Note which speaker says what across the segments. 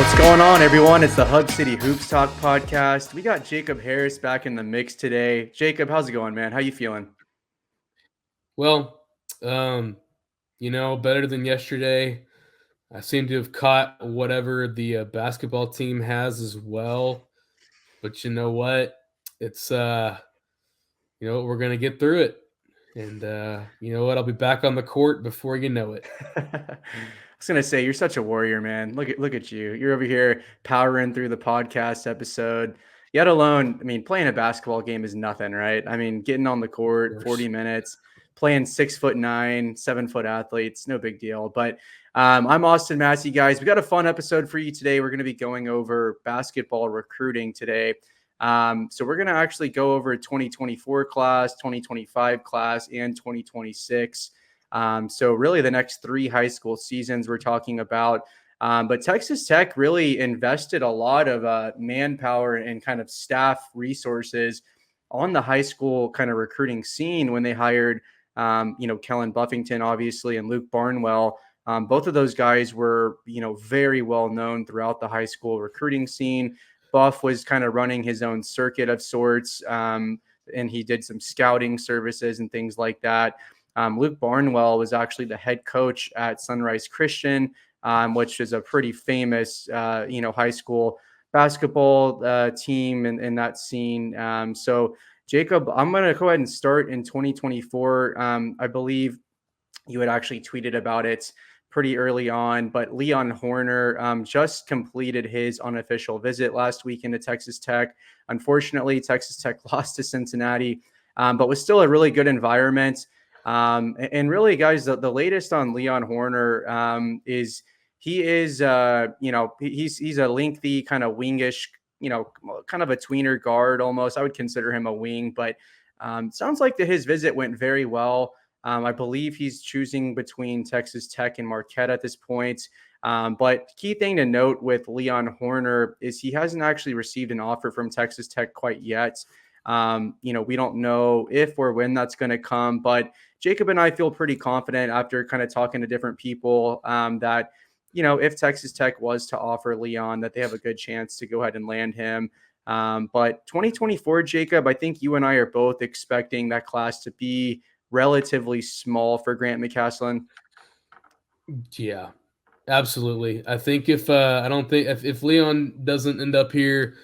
Speaker 1: What's going on, everyone? It's the Hub City Hoops Talk podcast. We got Jacob Harris back in the mix today. Jacob, how's it going, man? How you feeling?
Speaker 2: Well, better than yesterday. I seem to have caught whatever the basketball team has as well. But you know what? It's we're gonna get through it, and you know what? I'll be back on the court before you know it.
Speaker 1: I was gonna say you're such a warrior, man. Look at you. You're over here powering through the podcast episode. Yet alone, I mean, playing a basketball game is nothing, right? I mean, getting on the
Speaker 2: Of
Speaker 1: court, 40
Speaker 2: course.
Speaker 1: minutes, playing 6'9", 7-foot athletes, no big deal. But I'm Austin Massey, guys. We got a fun episode for you today. We're going to be going over basketball recruiting today. So we're going to actually go over 2024 class, 2025 class, and 2026. So really the next 3 high school seasons we're talking about. But Texas Tech really invested a lot of manpower and kind of staff resources on the high school kind of recruiting scene when they hired, Kellen Buffington, obviously, and Luke Barnwell. Both of those guys were, very well known throughout the high school recruiting scene. Buff was kind of running his own circuit of sorts, and he did some scouting services and things like that. Luke Barnwell was actually the head coach at Sunrise Christian, which is a pretty famous, high school basketball team in that scene. So, Jacob, I'm going to go ahead and start in 2024. I believe you had actually tweeted about it pretty early on, but Leon Horner just completed his unofficial visit last week into Texas Tech. Unfortunately, Texas Tech lost to Cincinnati, but was still a really good environment. And really, guys, the latest on Leon Horner is he is, he's a lengthy kind of wingish, kind of a tweener guard almost. I would consider him a wing, but sounds like his visit went very well. I believe he's choosing between Texas Tech and Marquette at this point. But key thing to note with Leon Horner is he hasn't actually received an offer from Texas Tech quite yet. We don't know if or when that's going to come, but Jacob and I feel pretty confident after kind of talking to different people that, if Texas Tech was to offer Leon, that they have a good chance to go ahead and land him. But 2024, Jacob, I think you and I are both expecting that class to be relatively small for Grant McCaslin.
Speaker 2: Yeah, absolutely. I think I don't think if Leon doesn't end up here,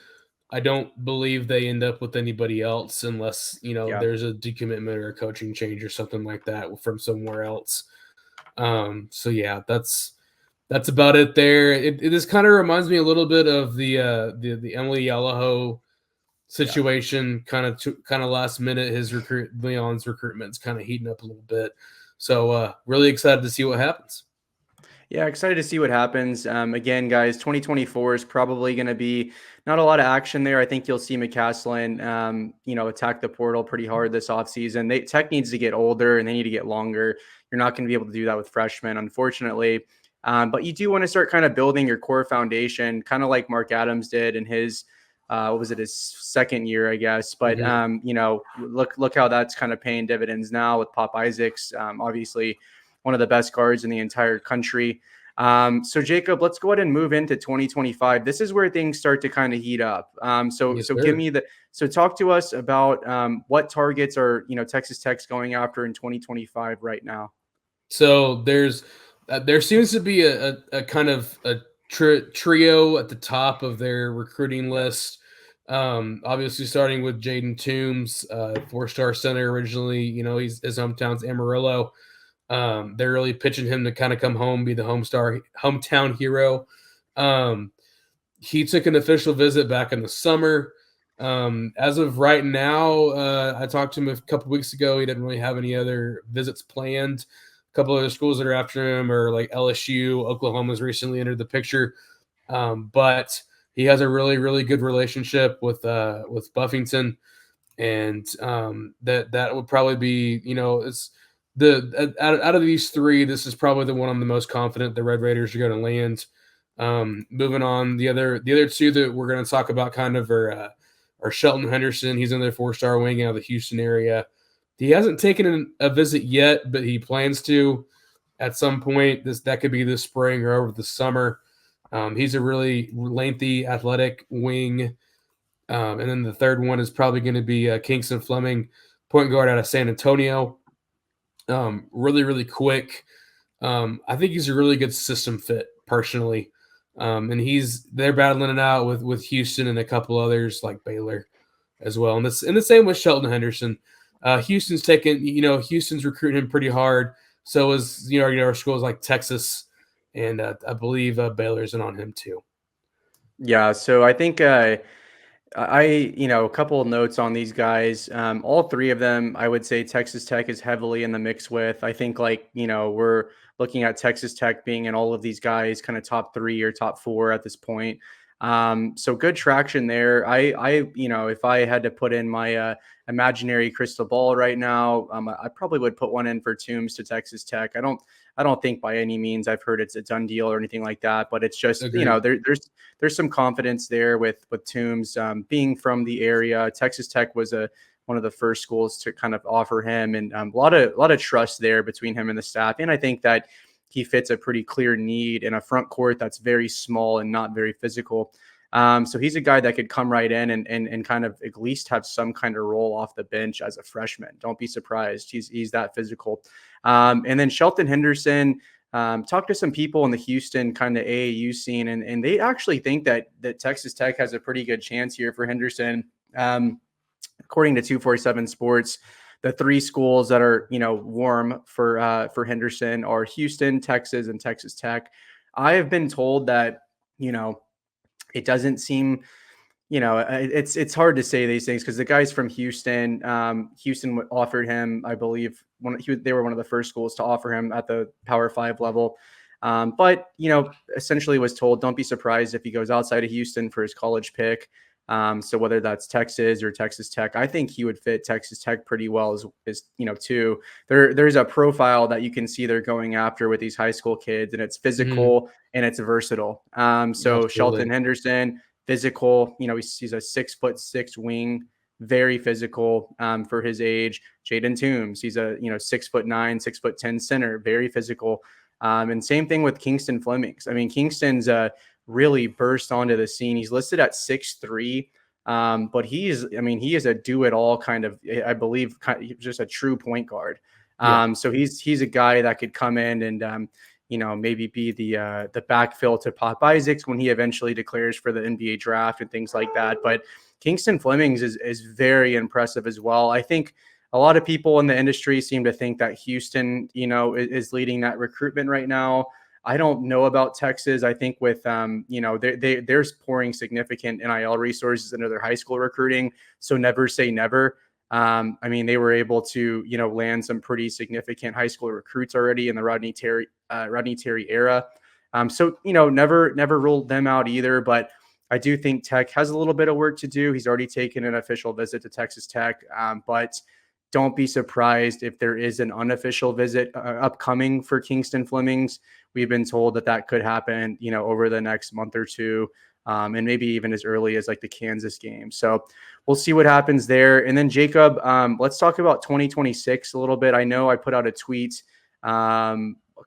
Speaker 2: I don't believe they end up with anybody else unless,
Speaker 1: Yeah.
Speaker 2: there's a decommitment or a coaching change or something like that from somewhere else. So yeah, that's about it there. It just kind of reminds me a little bit of the Emily Yalaho
Speaker 1: Yeah.
Speaker 2: situation, kind of last minute. Leon's recruitment's kind of heating up a little bit. So really excited to see what happens.
Speaker 1: Yeah, excited to see what happens. Again, guys, 2024 is probably going to be not a lot of action there. I think you'll see McCaslin, attack the portal pretty hard this offseason. Tech needs to get older and they need to get longer. You're not going to be able to do that with freshmen, unfortunately. But you do want to start kind of building your core foundation, kind of like Mark Adams did in his, his second year, I guess. But, look how that's kind of paying dividends now with Pop Isaacs, obviously one of the best guards in the entire country. So Jacob, let's go ahead and move into 2025. This is where things start to kind of heat up. So
Speaker 2: Yes, sir.
Speaker 1: talk to us about what targets are, Texas Tech's going after in 2025 right now.
Speaker 2: So there seems to be a kind of a trio at the top of their recruiting
Speaker 1: Yeah.
Speaker 2: list. Obviously, starting with Jaden Toombs, 4-star center originally. His hometown's Amarillo. They're really pitching him to kind of come home, be the hometown hero. He took an official visit back in the summer. As of right now, I talked to him a couple weeks ago. He didn't really have any other visits planned. A couple other schools that are after him are like LSU, Oklahoma's recently entered the picture. But he has a really, really good relationship with Buffington, and that would probably be, it's out of these 3, this is probably the one I'm the most confident the Red Raiders are going to land. Moving on, the other 2 that we're going to talk about kind of are Shelton Henderson. He's another 4-star wing out of the Houston area. He hasn't taken a visit yet, but he plans to at some point. That could be this spring or over the summer. He's a really lengthy, athletic wing. And then the third one is probably going to be Kingston Fleming, point guard out of San Antonio. Really, really quick. I think he's a really good system fit personally. And they're battling it out with Houston and a couple others like Baylor as well. And the same with Shelton Henderson. Houston's recruiting him pretty hard. So is our schools like Texas, and I believe Baylor's in on him too.
Speaker 1: Yeah, so I think a couple of notes on these guys. All three of them, I would say Texas Tech is heavily in the mix with. I think we're looking at Texas Tech being in all of these guys kind of top three or top four at this point. So good traction there. If I had to put in my imaginary crystal ball right now, I probably would put one in for Toombs to Texas Tech. I don't think by any means I've heard it's a done deal or anything like that, but it's just,
Speaker 2: Agreed.
Speaker 1: there's some confidence there with Toombs being from the area. Texas Tech was one of the first schools to kind of offer him, and a lot of trust there between him and the staff. And I think that he fits a pretty clear need in a front court that's very small and not very physical. So he's a guy that could come right in and kind of at least have some kind of role off the bench as a freshman. Don't be surprised. He's that physical. And then Shelton Henderson. Talked to some people in the Houston kind of AAU scene, and they actually think that Texas Tech has a pretty good chance here for Henderson. According to 247 Sports, the three schools that are warm for Henderson are Houston, Texas, and Texas Tech. I have been told that it doesn't seem it's hard to say these things because the guys from Houston, Houston offered him, I believe, they were one of the first schools to offer him at the Power 5 level. But essentially was told, don't be surprised if he goes outside of Houston for his college pick. So whether that's Texas or Texas Tech, I think he would fit Texas Tech pretty well as too. There's a profile that you can see they're going after with these high school kids, and it's
Speaker 2: Mhm.
Speaker 1: physical and it's versatile. So Shelton
Speaker 2: Absolutely.
Speaker 1: Henderson, physical, he's a 6'6" wing, very physical for his age. Jaden Toombs, he's a 6'9", 6'10" center, very physical. And same thing with Kingston Flemings. I mean, Kingston's really burst onto the scene. He's listed at 6'3", but he is a do-it-all kind of, I believe, just a true point guard.
Speaker 2: Yeah.
Speaker 1: So he's a guy that could come in and maybe be the backfill to Pop Isaacs when he eventually declares for the NBA draft and things like that. But Kingston Flemings is very impressive as well. I think a lot of people in the industry seem to think that Houston, is leading that recruitment right now. I don't know about Texas. I think with they're pouring significant NIL resources into their high school recruiting. So never say never. They were able to land some pretty significant high school recruits already in the Rodney Terry era. So never ruled them out either. But I do think Tech has a little bit of work to do. He's already taken an official visit to Texas Tech, but don't be surprised if there is an unofficial visit upcoming for Kingston Flemings. We've been told that could happen, over the next month or two, and maybe even as early as like the Kansas game. So we'll see what happens there. And then Jacob, let's talk about 2026 a little bit. I know I put out a tweet a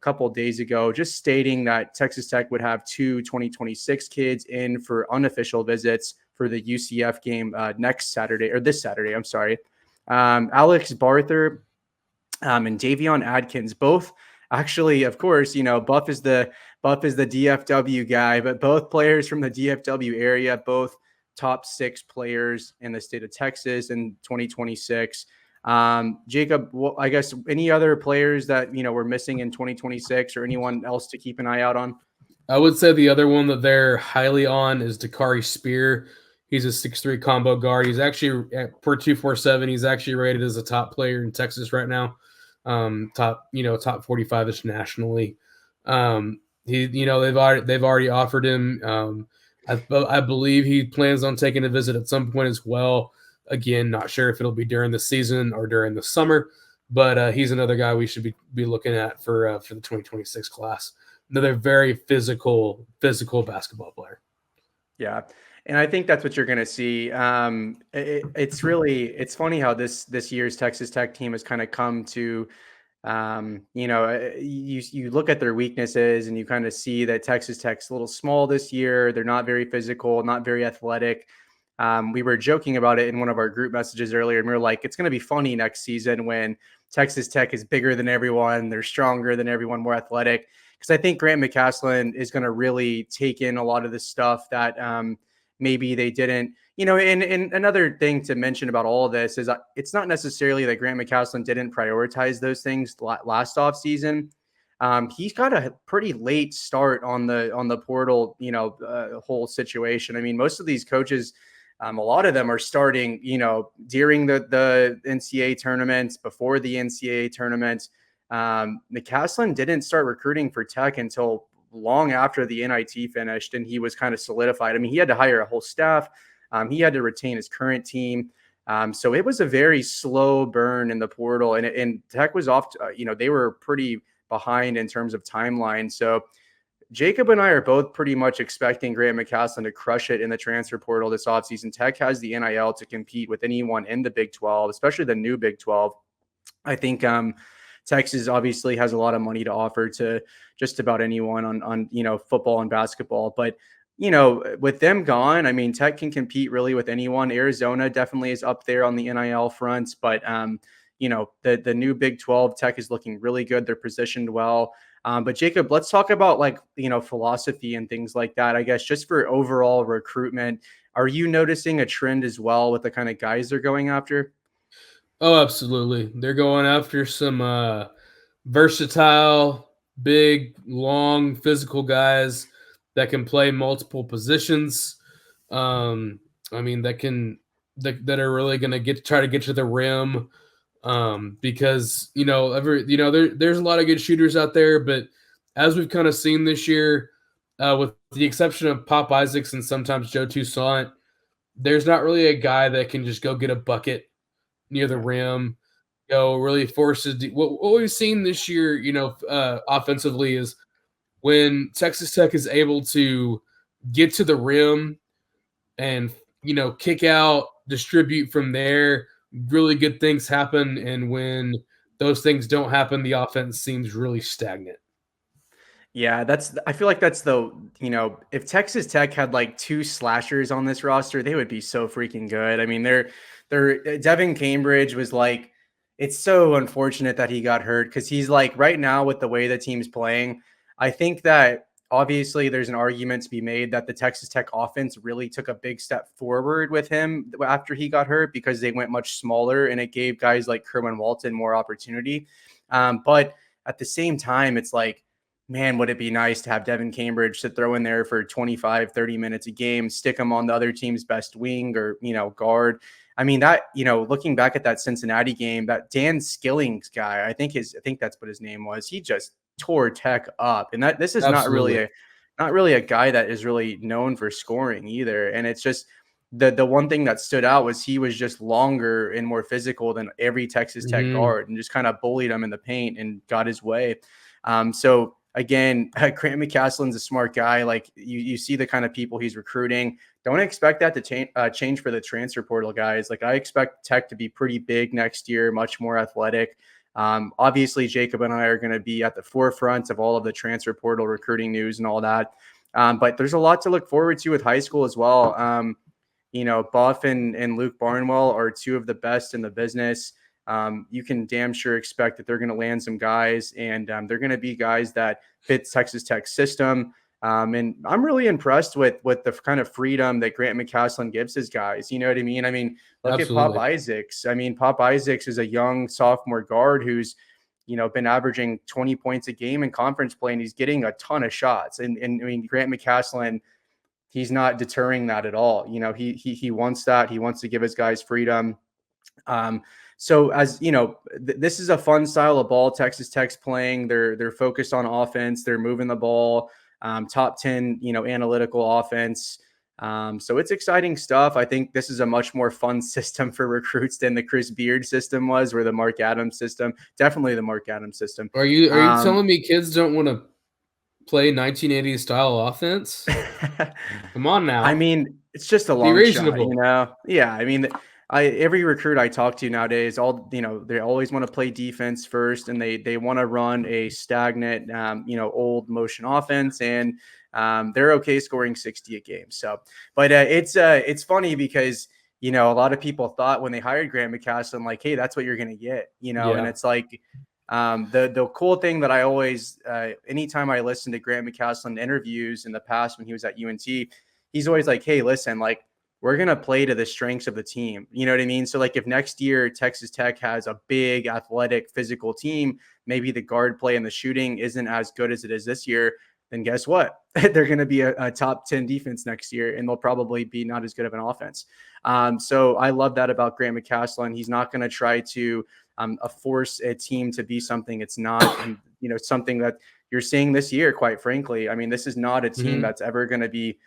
Speaker 1: couple of days ago just stating that Texas Tech would have two 2026 kids in for unofficial visits for the UCF game this Saturday. I'm sorry. Alex Barther and Davion Adkins, both actually, of course, Buff is the DFW guy, but both players from the DFW area, both top 6 players in the state of Texas in 2026. Jacob, I guess any other players that we're missing in 2026 or anyone else to keep an eye out on?
Speaker 2: I would say the other one that they're highly on is Dakari Spear. He's a 6'3" combo guard. He's actually per 247. He's actually rated as a top player in Texas right now. Top 45ish nationally. They've already offered him. I believe he plans on taking a visit at some point as well. Again, not sure if it'll be during the season or during the summer, but he's another guy we should be looking at for the 2026 class. Another very physical basketball player.
Speaker 1: Yeah. And I think that's what you're going to see. It's funny how this year's Texas Tech team has kind of come to You look at their weaknesses and you kind of see that Texas Tech's a little small this year. They're not very physical, not very athletic. We were joking about it in one of our group messages earlier, and we were like, it's going to be funny next season when Texas Tech is bigger than everyone, they're stronger than everyone, more athletic. Because I think Grant McCaslin is going to really take in a lot of the stuff that maybe they didn't. And another thing to mention about all of this is it's not necessarily that Grant McCaslin didn't prioritize those things last offseason. He's got a pretty late start on the portal, whole situation. I mean, most of these coaches, a lot of them are starting, during the NCAA tournaments, before the NCAA tournament. McCaslin didn't start recruiting for Tech until long after the NIT finished, and he was kind of solidified. I mean, he had to hire a whole staff. He had to retain his current team. So it was a very slow burn in the portal, and Tech was off. They were pretty behind in terms of timeline. So Jacob and I are both pretty much expecting Grant McCaslin to crush it in the transfer portal this offseason. Tech has the NIL to compete with anyone in the Big 12, especially the new Big 12. I think Texas obviously has a lot of money to offer to just about anyone on football and basketball. But, with them gone, I mean, Tech can compete really with anyone. Arizona definitely is up there on the NIL front. But, the new Big 12, Tech is looking really good. They're positioned well. But Jacob, let's talk about philosophy and things like that. I guess just for overall recruitment, are you noticing a trend as well with the kind of guys they're going after?
Speaker 2: Oh, absolutely. They're going after some versatile, big, long, physical guys that can play multiple positions. I mean, that are really going to try to get to the rim. Because there's a lot of good shooters out there, but as we've kind of seen this year, with the exception of Pop Isaacs and sometimes Joe Toussaint, there's not really a guy that can just go get a bucket near the rim, really forces what we've seen this year, offensively is when Texas Tech is able to get to the rim and, kick out, distribute from there, really good things happen. And when those things don't happen, the offense seems really stagnant.
Speaker 1: Yeah, I feel like that's if Texas Tech had like two slashers on this roster, they would be so freaking good. I mean, they're Devin Cambridge was like, it's so unfortunate that he got hurt because he's like right now with the way the team's playing. I think that obviously there's an argument to be made that the Texas Tech offense really took a big step forward with him after he got hurt because they went much smaller and it gave guys like Kerwin Walton more opportunity. But at the same time, it's like, man, would it be nice to have Devin Cambridge to throw in there for 25, 30 minutes a game, stick him on the other team's best wing or, guard. I mean, that, looking back at that Cincinnati game, that Dan Skillings guy, I think that's what his name was. He just tore Tech up. And this is not really a guy that is really known for scoring either. And it's just the one thing that stood out was he was just longer and more physical than every Texas Tech guard and just kind of bullied him in the paint and got his way. So again, Grant McCaslin's a smart guy. Like you see the kind of people he's recruiting. Don't expect that to change for the transfer portal guys. Like I expect Tech to be pretty big next year, much more athletic. Obviously, Jacob and I are going to be at the forefront of all of the transfer portal recruiting news and all that. But there's a lot to look forward to with high school as well. Buff and Luke Barnwell are two of the best in the business. You can damn sure expect that they're going to land some guys and they're going to be guys that fit Texas Tech system. And I'm really impressed with the kind of freedom that Grant McCaslin gives his guys. You know what I mean? I mean, look at Pop Isaacs. I mean, Pop Isaacs is a young sophomore guard who's, been averaging 20 points a game in conference play, and he's getting a ton of shots. And I mean, Grant McCaslin, he's not deterring that at all. He wants that. He wants to give his guys freedom. So as this is a fun style of ball Texas Tech's playing. They're focused on offense. They're moving the ball, top 10, analytical offense. So it's exciting stuff. I think this is a much more fun system for recruits than the Chris Beard system was, or the Mark Adams system. Definitely the Mark Adams system.
Speaker 2: Are you telling me kids don't want to play 1980s style offense? Come on now.
Speaker 1: I mean, it's just a long shot, Yeah, I mean, every recruit I talk to nowadays, they always want to play defense first, and they want to run a stagnant, old motion offense, and they're okay scoring 60 a game. So, but it's funny because a lot of people thought when they hired Grant McCasland, like, hey, that's what you're gonna get, and
Speaker 2: Yeah.
Speaker 1: it's like. The cool thing that I always, anytime I listen to Grant McCasland interviews in the past when he was at UNT, he's always like, hey, listen, like, we're going to play to the strengths of the team. You know what I mean? So, like, if next year Texas Tech has a big, athletic, physical team, maybe the guard play and the shooting isn't as good as it is this year, then guess what? They're going to be a top 10 defense next year, and they'll probably be not as good of an offense. So I love that about Grant McCasland. He's not going to try to force a team to be something it's not, and something that you're seeing this year, quite frankly. I mean, this is not a team that's ever going to be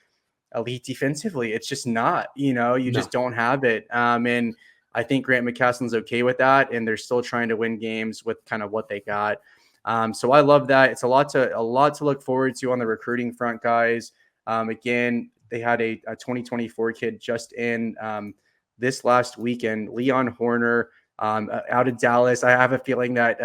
Speaker 1: elite defensively. It's just not, you just don't have it. And I think Grant McCasland's okay with that, and they're still trying to win games with kind of what they got. So I love that. It's a lot to look forward to on the recruiting front, guys. Again, they had a 2024 kid just in this last weekend, Leon Horner, out of Dallas. I have a feeling that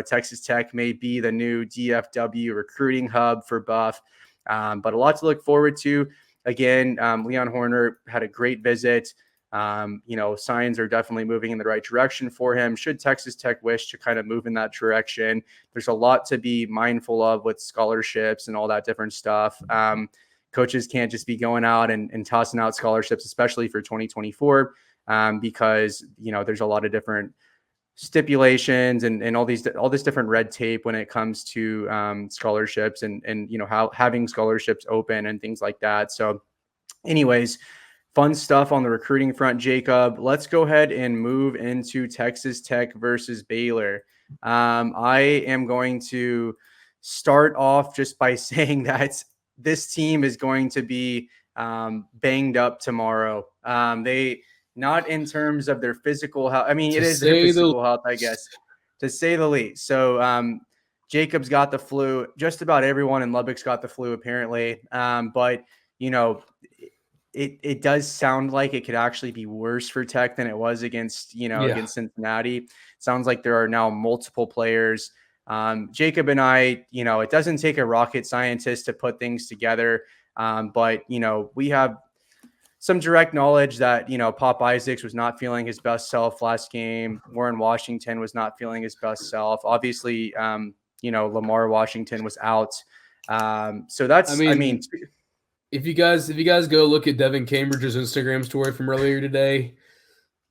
Speaker 1: Texas Tech may be the new DFW recruiting hub for Buff, but a lot to look forward to. Again, Leon Horner had a great visit. Signs are definitely moving in the right direction for him. Should Texas Tech wish to kind of move in that direction, there's a lot to be mindful of with scholarships and all that different stuff. Coaches can't just be going out and tossing out scholarships, especially for 2024, because there's a lot of different stipulations and all this different red tape when it comes to scholarships and how having scholarships open and things like that. So anyways, fun stuff on the recruiting front, Jacob. Let's go ahead and move into Texas Tech versus Baylor. I am going to start off just by saying that this team is going to be banged up tomorrow. They not in terms of their physical health. I mean, it is their physical health, I guess, to say the least. So Jacob's got the flu. Just about everyone in Lubbock's got the flu, apparently. But it does sound like it could actually be worse for Tech than it was against Cincinnati. Sounds like there are now multiple players. Jacob and I, it doesn't take a rocket scientist to put things together. But we have some direct knowledge that, Pop Isaacs was not feeling his best self last game. Warren Washington was not feeling his best self. Obviously, Lamar Washington was out. So that's,
Speaker 2: if you guys go look at Devin Cambridge's Instagram story from earlier today,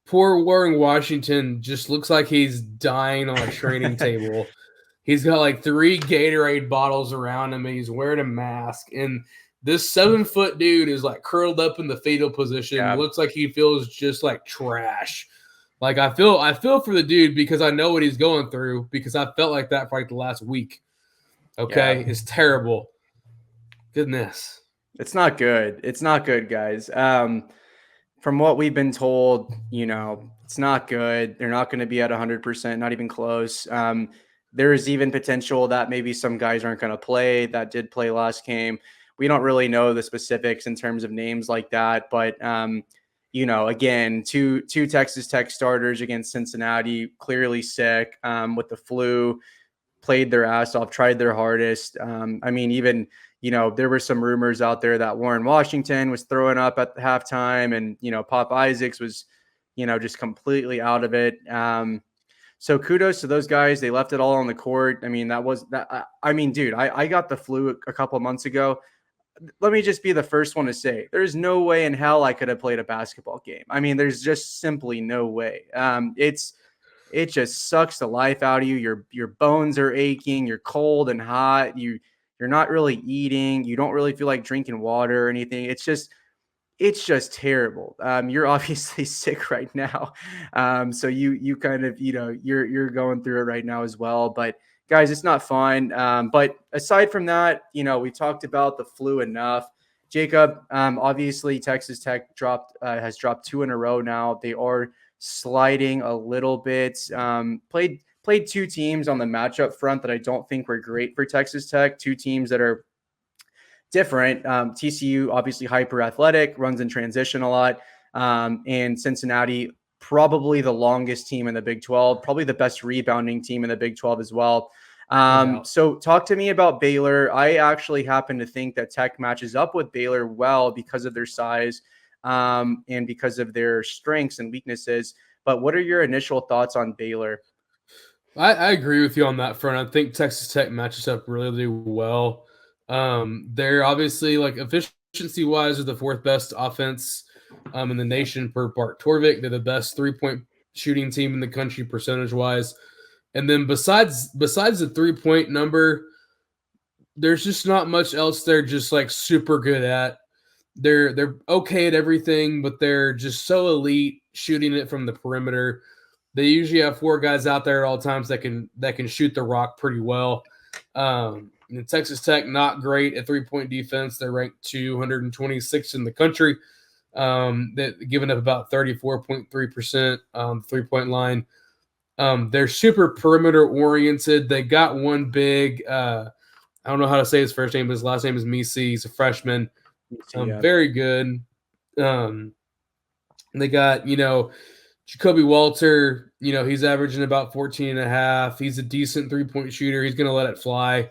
Speaker 2: poor Warren Washington just looks like he's dying on a training table. He's got like 3 Gatorade bottles around him, and he's wearing a mask. And this 7-foot dude is like curled up in the fetal position. Yeah. Looks like he feels just like trash. Like I feel for the dude because I know what he's going through, because I felt like that for like the last week. Okay, yeah. It's terrible. Goodness.
Speaker 1: It's not good. It's not good, guys. From what we've been told, it's not good. They're not going to be at 100%, not even close. There is even potential that maybe some guys aren't going to play that did play last game. We don't really know the specifics in terms of names like that. But, again, two Texas Tech starters against Cincinnati, clearly sick with the flu, played their ass off, tried their hardest. Even there were some rumors out there that Warren Washington was throwing up at the halftime, and, Pop Isaacs was, just completely out of it. So kudos to those guys. They left it all on the court. I mean, dude, I got the flu a couple months ago. Let me just be the first one to say, there's no way in hell I could have played a basketball game. I mean, there's just simply no way. It just sucks the life out of you. Your bones are aching. You're cold and hot. You're not really eating. You don't really feel like drinking water or anything. It's just terrible. You're obviously sick right now. So you kind of, you're going through it right now as well, but guys, it's not fun. But aside from that, we talked about the flu enough. Jacob, obviously Texas Tech has dropped 2 in a row now. They are sliding a little bit. Played 2 teams on the matchup front that I don't think were great for Texas Tech. 2 teams that are different. TCU, obviously hyper athletic, runs in transition a lot. and Cincinnati, probably the longest team in the Big 12, probably the best rebounding team in the Big 12 as well.
Speaker 2: No doubt.
Speaker 1: So talk to me about Baylor. I actually happen to think that Tech matches up with Baylor well because of their size, and because of their strengths and weaknesses. But what are your initial thoughts on Baylor?
Speaker 2: I agree with you on that front. I think Texas Tech matches up really well. They're obviously like efficiency wise, are the fourth best offense in the nation per Bart Torvik. They're the best 3-point shooting team in the country percentage wise. And then besides the 3-point number, there's just not much else they're just like super good at. They're okay at everything, but they're just so elite shooting it from the perimeter. They usually have four guys out there at all times that can shoot the rock pretty well. Texas Tech not great at 3-point defense. They're ranked 226 in the country. They're giving up about 34.3% 3-point line. They're super perimeter oriented. They got one big. I don't know how to say his first name, but his last name is Misi. He's a freshman.
Speaker 1: Yeah.
Speaker 2: Very good. They got, Jacoby Walter, he's averaging about 14 and a half. He's a decent 3-point shooter. He's going to let it fly.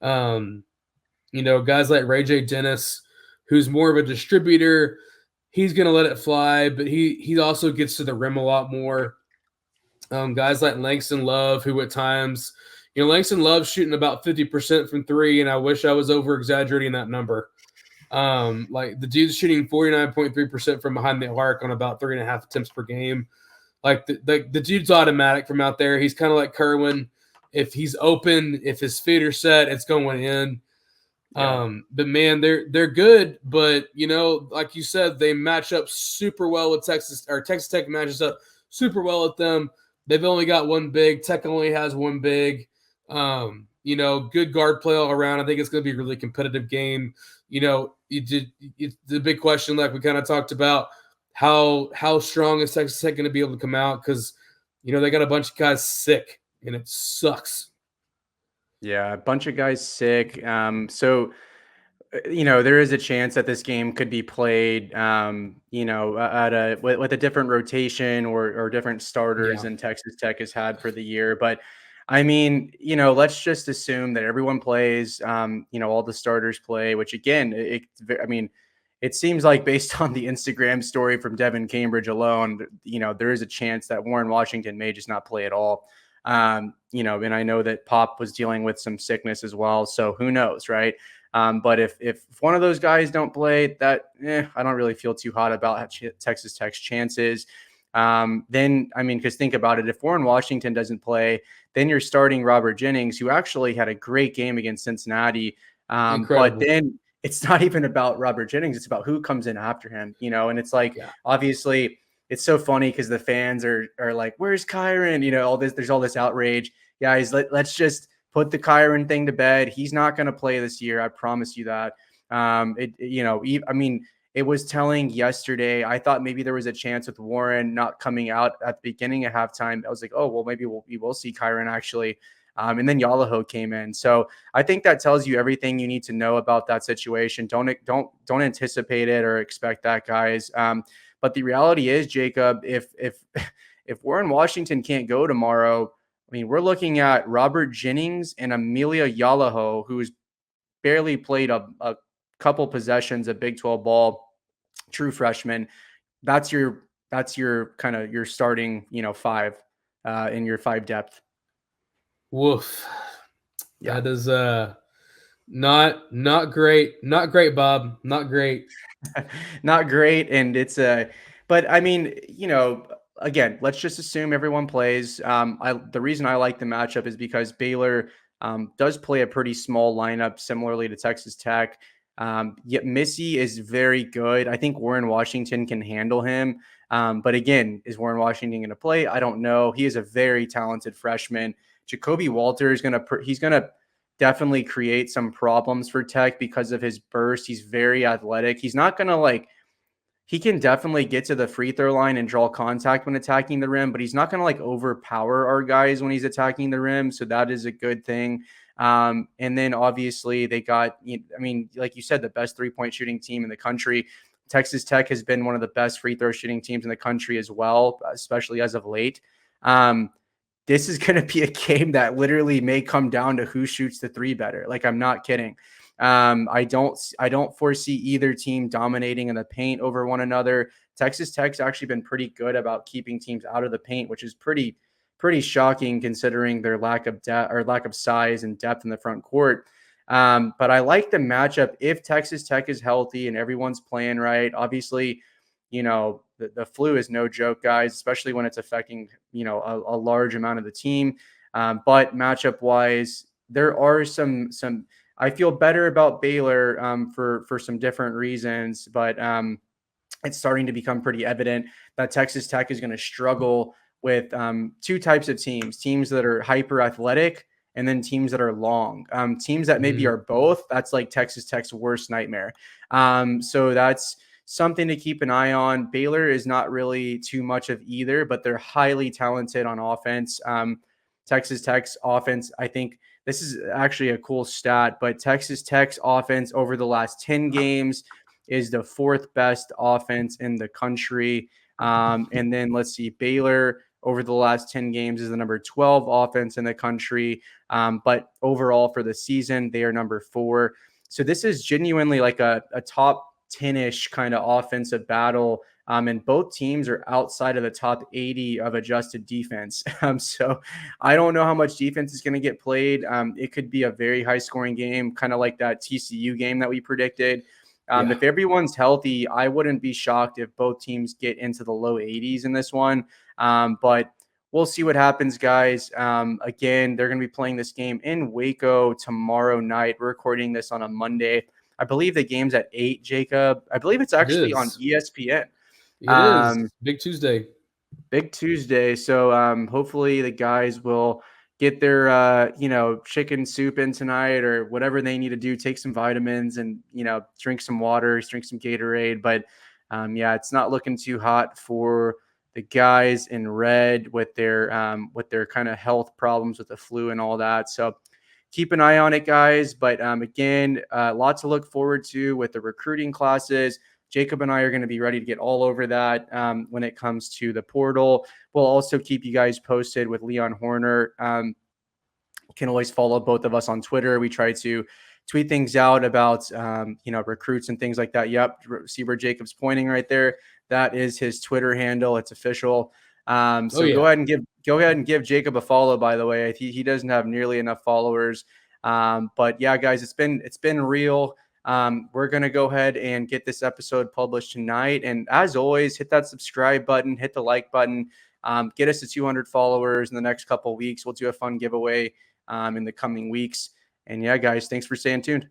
Speaker 2: Guys like Ray J. Dennis, who's more of a distributor, he's going to let it fly, but he also gets to the rim a lot more. Guys like Langston Love, who at times, Langston Love's shooting about 50% from three, and I wish I was over exaggerating that number. Like the dude's shooting 49.3% from behind the arc on about 3.5 attempts per game. Like the dude's automatic from out there. He's kind of like Kerwin. If he's open, if his feet are set, it's going in.
Speaker 1: Yeah.
Speaker 2: But man, they're good. But like you said, they match up super well with Texas, or Texas Tech matches up super well with them. They've only got one big. Tech only has one big. Good guard play all around. I think it's going to be a really competitive game. The big question, like we kind of talked about, how strong is Texas Tech going to be able to come out? Because they got a bunch of guys sick, and it sucks.
Speaker 1: Yeah, a bunch of guys sick. There is a chance that this game could be played, at with a different rotation or different starters
Speaker 2: Yeah,
Speaker 1: than Texas Tech has had for the year. But I mean, let's just assume that everyone plays, all the starters play, which again, I mean, it seems like based on the Instagram story from Devin Cambridge alone, there is a chance that Warren Washington may just not play at all. And I know that Pop was dealing with some sickness as well. So who knows, right? But if one of those guys don't play, I don't really feel too hot about Texas Tech's chances. Then, I mean, because think about it, if Warren Washington doesn't play, then you're starting Robert Jennings, who actually had a great game against Cincinnati. But
Speaker 2: incredible.
Speaker 1: then it's not even about Robert Jennings; it's about who comes in after him. And it's like
Speaker 2: Yeah,
Speaker 1: obviously it's so funny because the fans are like, "Where's Kyron?" All this. There's all this outrage. Guys, let's just put the Kyron thing to bed. He's not going to play this year. I promise you that. I mean, it was telling yesterday. I thought maybe there was a chance with Warren not coming out at the beginning of halftime. I was like, oh, well, maybe we will see Kyron actually. And then Yalaho came in. So I think that tells you everything you need to know about that situation. Don't anticipate it or expect that, guys. But the reality is, Jacob, if Warren Washington can't go tomorrow, I mean, we're looking at Robert Jennings and Amelia Yalaho, who's barely played a couple possessions of Big 12 ball, true freshman. That's your kind of your starting, five in your five depth.
Speaker 2: woof.
Speaker 1: Yeah.
Speaker 2: That is not great. Not great, Bob. Not great.
Speaker 1: Not great. And but I mean, again, let's just assume everyone plays. The reason I like the matchup is because Baylor does play a pretty small lineup, similarly to Texas Tech. Yet Missy is very good. I think Warren Washington can handle him. But again, is Warren Washington going to play? I don't know. He is a very talented freshman. Jacoby Walter is he's going to definitely create some problems for Tech because of his burst. He's very athletic. He's not going to he can definitely get to the free throw line and draw contact when attacking the rim, but he's not going to overpower our guys when he's attacking the rim. So that is a good thing. And then obviously they got, I mean, like you said, the best 3-point shooting team in the country. Texas Tech has been one of the best free throw shooting teams in the country as well, especially as of late. Um, this is going to be a game that literally may come down to who shoots the three better. Like, I'm not kidding. I don't foresee either team dominating in the paint over one another. Texas Tech's actually been pretty good about keeping teams out of the paint, which is pretty shocking considering their lack of depth or lack of size and depth in the front court. But I like the matchup if Texas Tech is healthy and everyone's playing right. Obviously, the flu is no joke, guys, especially when it's affecting, a large amount of the team. But matchup wise, there are some. I feel better about Baylor for some different reasons, but it's starting to become pretty evident that Texas Tech is going to struggle with two types of teams that are hyper athletic and then teams that are long. Teams that maybe are both, that's like Texas Tech's worst nightmare. So that's something to keep an eye on. Baylor is not really too much of either, but they're highly talented on offense. Texas Tech's offense, I think this is actually a cool stat, but Texas Tech's offense over the last 10 games is the fourth best offense in the country. And then let's see, Baylor over the last 10 games is the number 12 offense in the country. But overall for the season, they are number 4. So this is genuinely like a top 10-ish kind of offensive battle. And both teams are outside of the top 80 of adjusted defense. So I don't know how much defense is going to get played. It could be a very high scoring game, kind of like that TCU game that we predicted. If everyone's healthy, I wouldn't be shocked if both teams get into the low 80s in this one. But we'll see what happens, guys. Again, they're going to be playing this game in Waco tomorrow night. We're recording this on a Monday. I believe the game's at 8, Jacob. I believe it's actually on ESPN.
Speaker 2: It is Big Tuesday.
Speaker 1: Big Tuesday. So hopefully the guys will get their chicken soup in tonight or whatever they need to do, take some vitamins and drink some water, drink some Gatorade. But it's not looking too hot for the guys in red with their kind of health problems with the flu and all that. So keep an eye on it, guys. But again, lots to look forward to with the recruiting classes. Jacob and I are going to be ready to get all over that when it comes to the portal. We'll also keep you guys posted with Leon Horner. You can always follow both of us on Twitter. We try to tweet things out about, recruits and things like that. Yep. See where Jacob's pointing right there. That is his Twitter handle. It's official. Go ahead and give Jacob a follow, by the way. He doesn't have nearly enough followers. But yeah, guys, it's been real. We're going to go ahead and get this episode published tonight. And as always, hit that subscribe button, hit the like button, get us to 200 followers in the next couple of weeks. We'll do a fun giveaway in the coming weeks. And yeah, guys, thanks for staying tuned.